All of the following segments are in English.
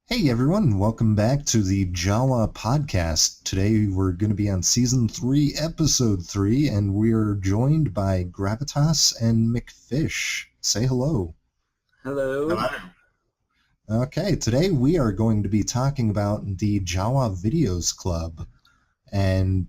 Hey everyone, welcome back to the JAWA podcast. Today we're going to be on Season 3, Episode 3, and we're joined by Gravitas and McFish. Say hello. Hello. Hello. Okay, today we are going to be talking about the JAWA Videos Club and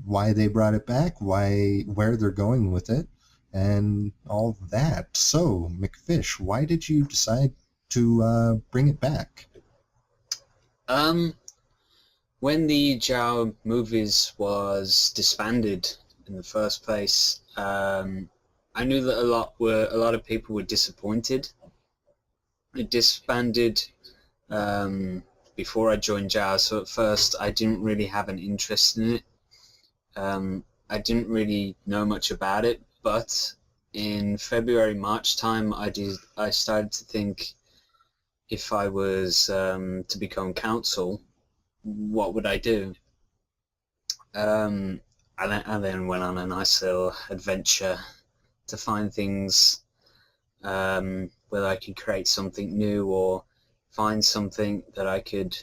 why they brought it back, where they're going with it, and all that. So, McFish, why did you decide to bring it back? When the JAWA movies was disbanded in the first place, I knew that a lot of people were disappointed. It disbanded before I joined JAWA, so at first I didn't really have an interest in it. I didn't really know much about it, but in February, March time, I started to think, if I was to become counsel, what would I do? I then went on a nice little adventure to find things, whether I could create something new or find something that I could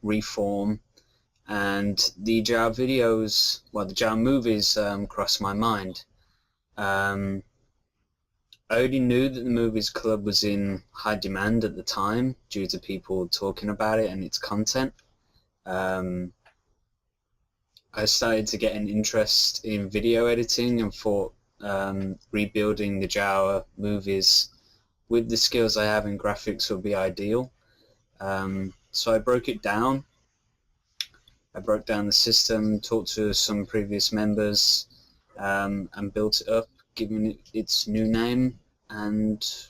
reform. And the JAWA videos, the JAWA movies crossed my mind. I already knew that the Movies Club was in high demand at the time due to people talking about it and its content. I started to get an interest in video editing and thought rebuilding the JAWA movies with the skills I have in graphics would be ideal. So I broke it down. I broke down the system, talked to some previous members, and built it up, giving it its new name and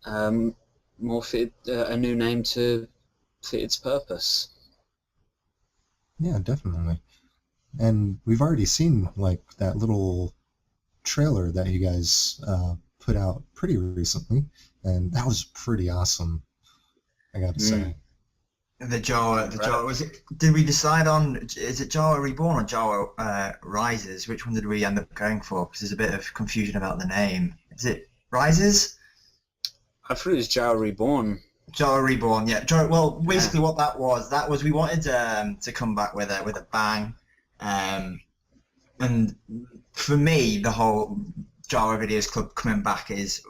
a new name to fit its purpose. Yeah, definitely. And we've already seen like that little trailer that you guys put out pretty recently, and that was pretty awesome, I gotta say. The JAWA was it? Did we decide on? Is it JAWA Reborn or JAWA Rises? Which one did we end up going for? Because there's a bit of confusion about the name. Is it Rises? I thought it was JAWA Reborn. JAWA Reborn, yeah. Well, basically what that was we wanted to come back with a bang, and for me the whole JAWA Videos Club coming back is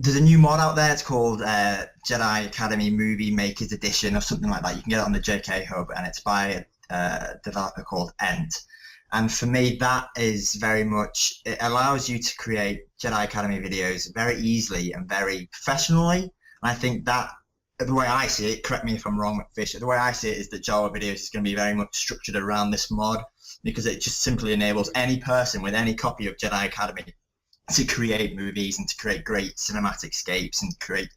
there's a new mod out there. It's called Jedi Academy Movie Makers Edition or something like that. You can get it on the JK Hub, and it's by a developer called Ent. And for me, that is very much, it allows you to create Jedi Academy videos very easily and very professionally. And I think that, the way I see it, correct me if I'm wrong, McFish, the way I see it is that JAWA Videos is going to be very much structured around this mod, because it just simply enables any person with any copy of Jedi Academy to create movies and to create great cinematic scapes and create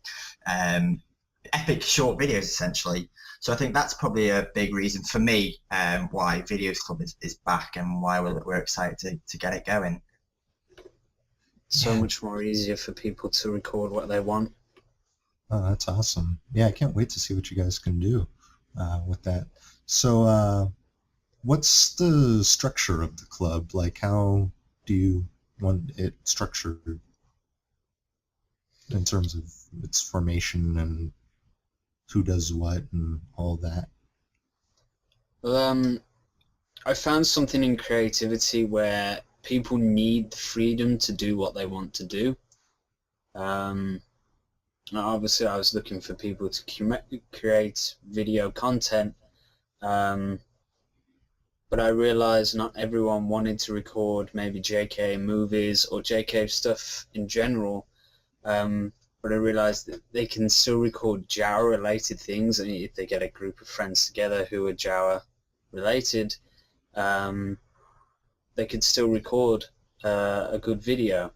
epic short videos, essentially. So I think that's probably a big reason for me why Videos Club is back and why we're excited to get it going. So much more easier for people to record what they want. Oh, that's awesome. Yeah, I can't wait to see what you guys can do with that. So what's the structure of the club? Like, how do you want it structured in terms of its formation and who does what and all that? Well, I found something in creativity where people need the freedom to do what they want to do. Obviously, I was looking for people to create video content, but I realized not everyone wanted to record maybe JK movies or JK stuff in general. But I realized that they can still record JAWA related things, and if they get a group of friends together who are JAWA related, they could still record a good video.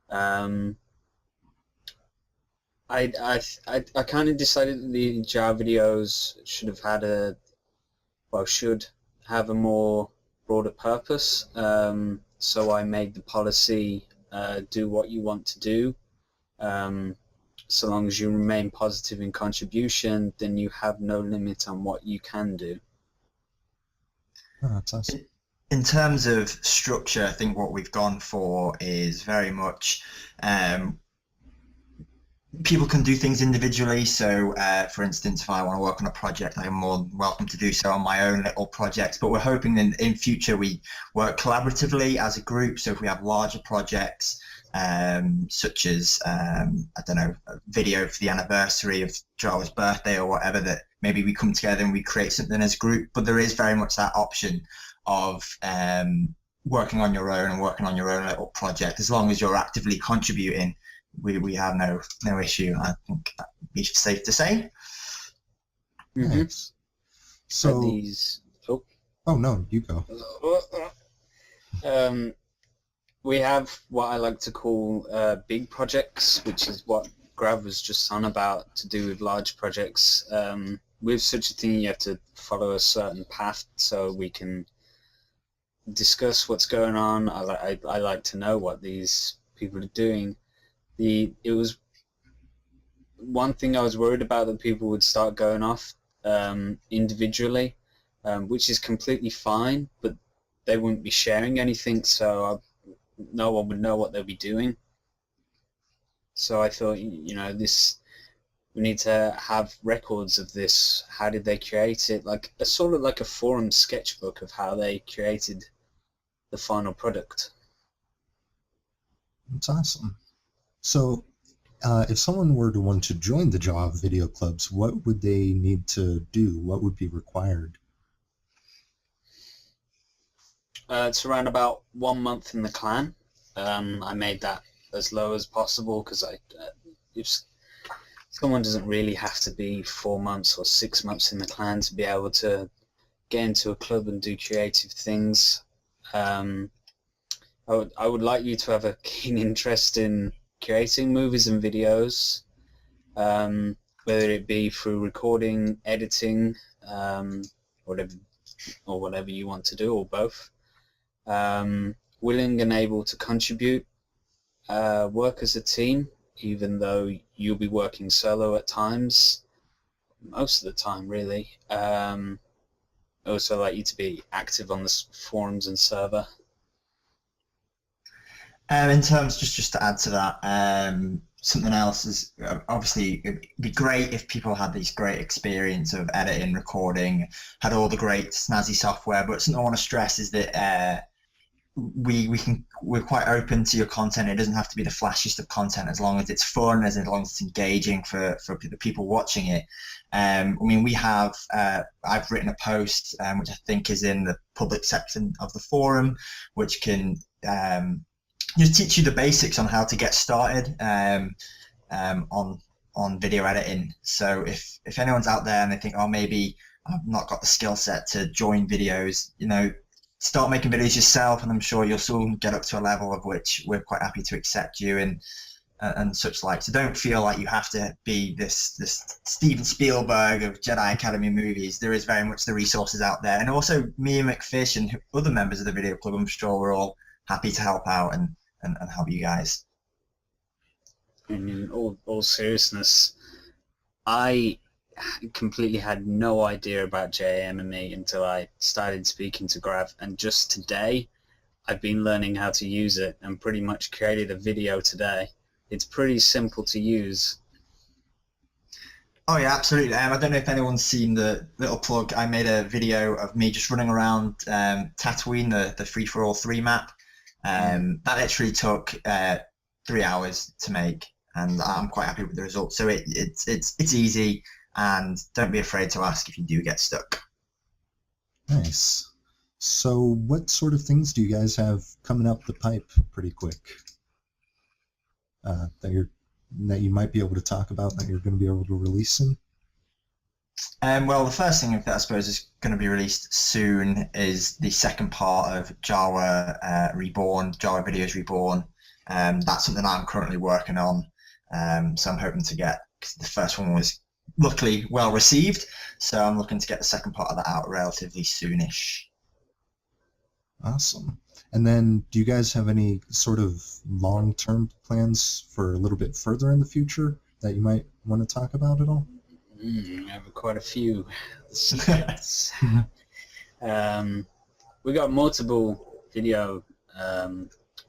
I kind of decided that the JAWA videos should have a more broader purpose. So I made the policy, do what you want to do. So long as you remain positive in contribution, then you have no limit on what you can do. Oh, that's awesome. In terms of structure, I think what we've gone for is very much people can do things individually. So, for instance, if I want to work on a project, I'm more than welcome to do so on my own little projects. But we're hoping in future we work collaboratively as a group. So if we have larger projects, such as I don't know, a video for the anniversary of JAWA's birthday or whatever, that maybe we come together and we create something as a group. But there is very much that option of working on your own and working on your own little project, as long as you're actively contributing. We have no issue. I think that would be safe to say. Nice. So these. Oh. Oh no, you go. We have what I like to call big projects, which is what Grav was just on about, to do with large projects. With such a thing, you have to follow a certain path so we can discuss what's going on. I like to know what these people are doing. It was one thing I was worried about, that people would start going off individually, which is completely fine, but they wouldn't be sharing anything, so no one would know what they'll be doing. So I thought, you know, we need to have records of this. How did they create it? Like a sort of like a forum sketchbook of how they created the final product. That's awesome. So if someone were to want to join the JAWA video clubs, what would they need to do? What would be required? It's around about 1 month in the clan. I made that as low as possible because if someone doesn't really have to be 4 months or 6 months in the clan to be able to get into a club and do creative things. I would like you to have a keen interest in creating movies and videos, whether it be through recording, editing, whatever you want to do, or both. Willing and able to contribute, work as a team, even though you'll be working solo at times, most of the time really. Also like you to be active on the forums and server. In terms, just to add to that, something else is obviously it'd be great if people had this great experience of editing, recording, had all the great snazzy software. But something I want to stress is that we're quite open to your content. It doesn't have to be the flashiest of content, as long as it's fun, as long as it's engaging for the people watching it. I mean, we have I've written a post which I think is in the public section of the forum, which can just teach you the basics on how to get started on video editing. So if anyone's out there and they think, oh, maybe I've not got the skill set to join videos, you know, start making videos yourself, and I'm sure you'll soon get up to a level of which we're quite happy to accept you and such like. So don't feel like you have to be this Steven Spielberg of Jedi Academy movies. There is very much the resources out there, and also me and McFish and other members of the video club, I'm sure we're all happy to help out and help you guys. In all seriousness, I completely had no idea about JAMME until I started speaking to Grav, and just today I've been learning how to use it and pretty much created a video today. It's pretty simple to use. Oh yeah, absolutely. I don't know if anyone's seen the little plug. I made a video of me just running around Tatooine, the Free for All 3 map. That literally took 3 hours to make, and I'm quite happy with the results. So it's easy, and don't be afraid to ask if you do get stuck. Nice. So what sort of things do you guys have coming up the pipe pretty quick that you might be able to talk about, that you're going to be able to release soon? Well, the first thing that I suppose is going to be released soon is the second part of JAWA Reborn, JAWA Videos Reborn. That's something I'm currently working on, so I'm hoping to get, because the first one was luckily well received, so I'm looking to get the second part of that out relatively soonish. Awesome. And then do you guys have any sort of long-term plans for a little bit further in the future that you might want to talk about at all? I have quite a few secrets. We got multiple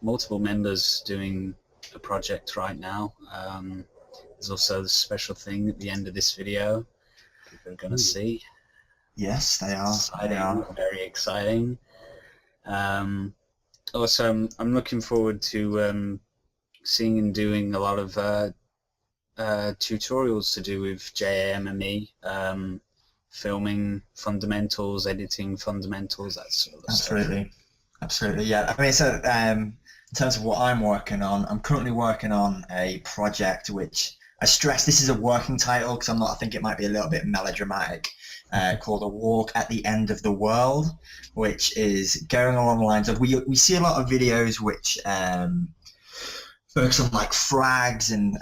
multiple members doing a project right now. There's also the special thing at the end of this video people are going to see. Yes, they are. Exciting, They are. very exciting. Also, I'm looking forward to seeing and doing a lot of tutorials to do with JAMME, filming fundamentals, editing fundamentals, that sort of Absolutely. stuff. Absolutely, yeah. I mean, so in terms of what I'm working on, I'm currently working on a project which I stress this is a working title because I think it might be a little bit melodramatic, called A Walk at the End of the World, which is going along the lines of, we see a lot of videos which focus on like flags and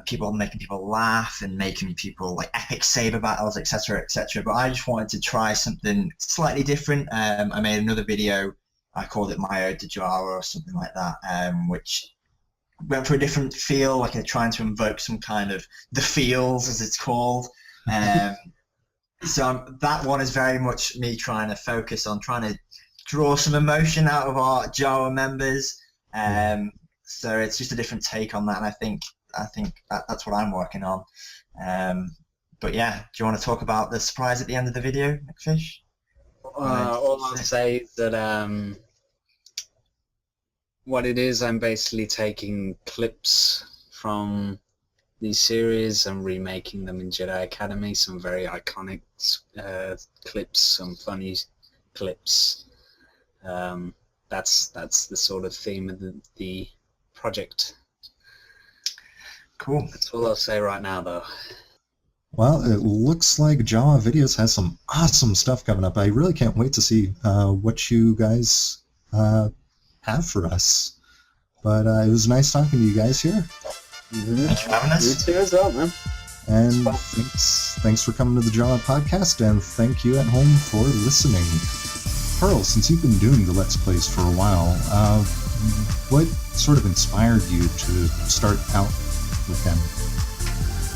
people making people laugh and making people like epic saber battles, etc., etc. But I just wanted to try something slightly different. I made another video. I called it My Ode to JAWA or something like that, which went for a different feel, like trying to invoke some kind of the feels, as it's called. So that one is very much me trying to focus on trying to draw some emotion out of our JAWA members. So it's just a different take on that, and I think that's what I'm working on. But yeah, do you want to talk about the surprise at the end of the video, McFish? All I'll say is that what it is, I'm basically taking clips from these series and remaking them in Jedi Academy, some very iconic clips, some funny clips. That's the sort of theme of the project. Cool. That's all I'll say right now, though. Well, it looks like JAWA Videos has some awesome stuff coming up. I really can't wait to see what you guys have for us. But it was nice talking to you guys here. Thanks for having us. You too as well, man. And thanks for coming to the JAWA podcast, and thank you at home for listening. Pearl, since you've been doing the Let's Plays for a while, what sort of inspired you to start out with them?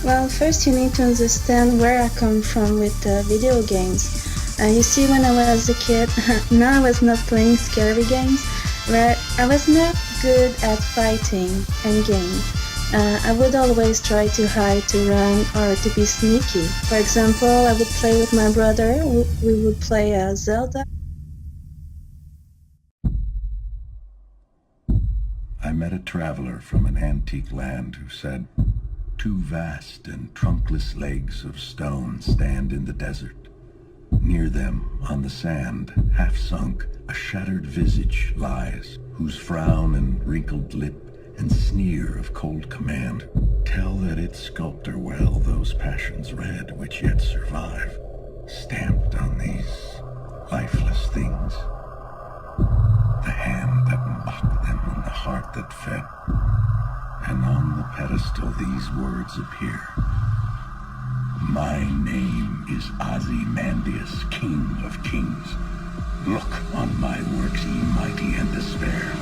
Well, first you need to understand where I come from with video games. You see, when I was a kid, now I was not playing scary games, but I was not good at fighting and games. I would always try to hide, to run, or to be sneaky. For example, I would play with my brother. We would play Zelda. I met a traveler from an antique land who said, "Two vast and trunkless legs of stone stand in the desert. Near them, on the sand, half sunk, a shattered visage lies, whose frown and wrinkled lip and sneer of cold command tell that its sculptor well those passions read which yet survive, stamped on these lifeless things. The hand that mocked them and the heart that fed, and on the pedestal these words appear. My name is Ozymandias, King of Kings. Look on my works, ye mighty, and despair."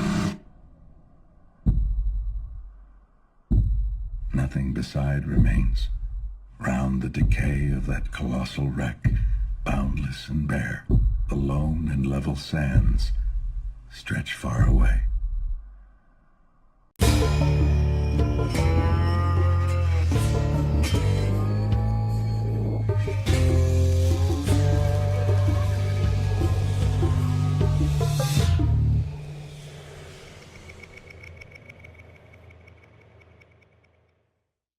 Nothing beside remains. Round the decay of that colossal wreck, boundless and bare, the lone and level sands stretch far away.